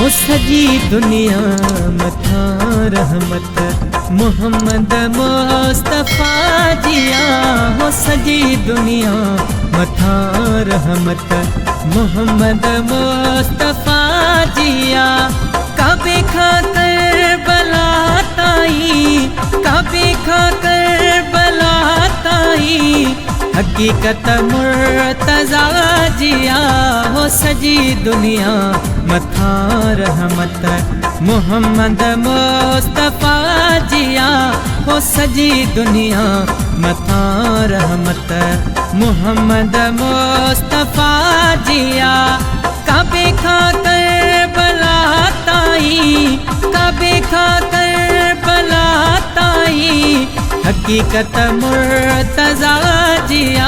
सजी दुनिया मथा रहमत मोहम्मद मुस्तफा जिया हो सजी दुनिया मथा रहमत मोहम्मद मुस्तफा जिया काबे खाकर बलाताई काबे खाकर बलाताई हकीकत मुर्तज़ा जिया हो सजी दुनिया मथा रहमत मोहम्मद मुस्तफा जिया हो सजी दुनिया मथा रहमत मोहम्मद मुस्तफा जिया काबे खाकर बलाताई काबे खाकर बलाताई हकीकत मुर्तज़ा जिया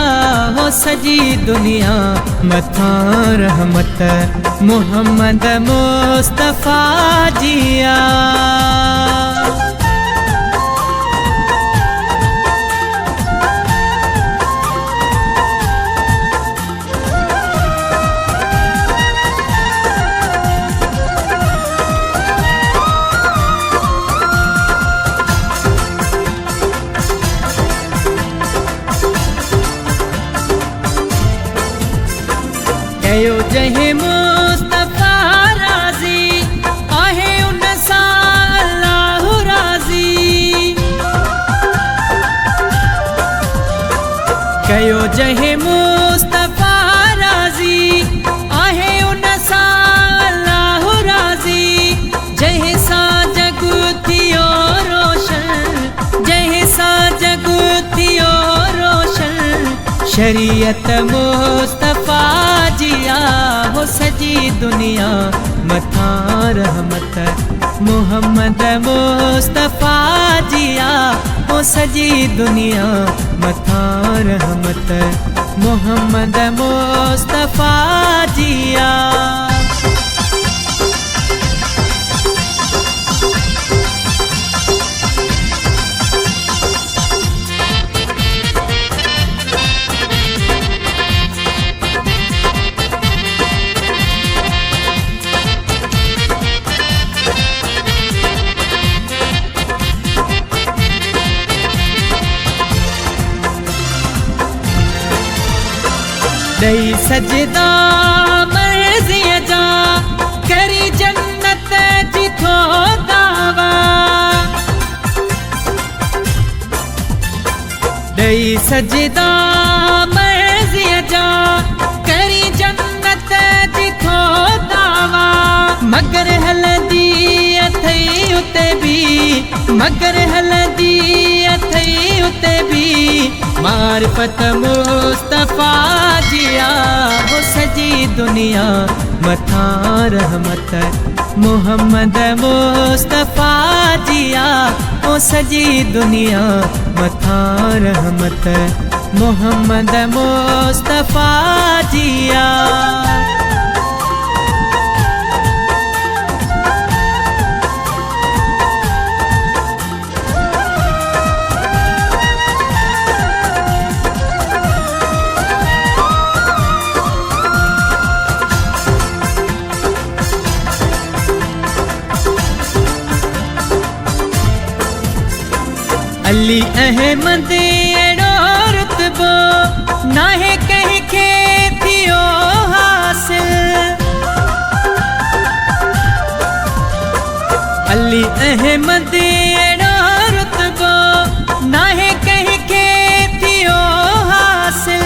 हो सजी दुनिया मथा रहमत मोहम्मद मुस्तफा जिया। कयो जहे मुस्तफा राजी आहे उन सां अल्लाह राजी कयो जहे मुस्तफा राजी आहे उन सां अल्लाह राजी जहे सां जग थियो रोशन जहे सां जग थियो रोशन शरीयत मुस्तफा जिया हो सजी दुनिया मथा रहमत मोहम्मद मुस्तफा जिया हो सजी दुनिया मथा रहमत मोहम्मद मुस्तफा जिया। दई सजदा मर्ज़िय जा करी जन्नत जिथो दावा दई सजदा मर्ज़िय जा करी जन्नत जिथो दावा मगर हलदी अथई उते भी मगर हलदी अथई उते भी मारिफत मुस्तफा जिया हो सजी दुनिया मथा रहमत मोहम्मद मुस्तफा जिया हो सजी दुनिया मथा रहमत मोहम्मद मुस्तफा जिया। अली अहमद एड़ो रुतबो नाहे कहीं के थियो हासिल अली अहमद एड़ो रुतबो नाहे कहीं के थियो हासिल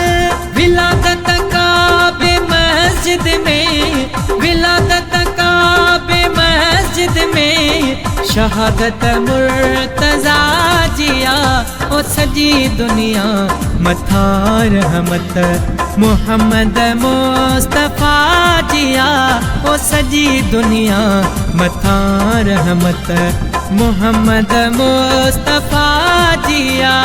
विलादत काबे मस्जिद में विलादत काबे मस्जिद में शहादत मुर्तज़ा जिया ओ सजी दुनिया मथा रहमत मोहम्मद मुस्तफा जिया ओ सजी दुनिया मथा रहमत मोहम्मद मुस्तफा जिया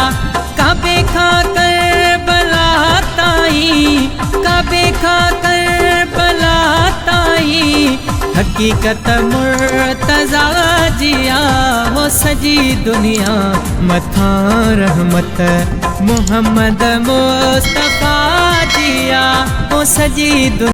काबे खाकर बलाताई काबे खाकर बलाताई हकीकत मुर्तज़ा जिया हो सजी दुनिया मथा रहमत मोहम्मद मुस्तफा जिया हो सजी दुनिया।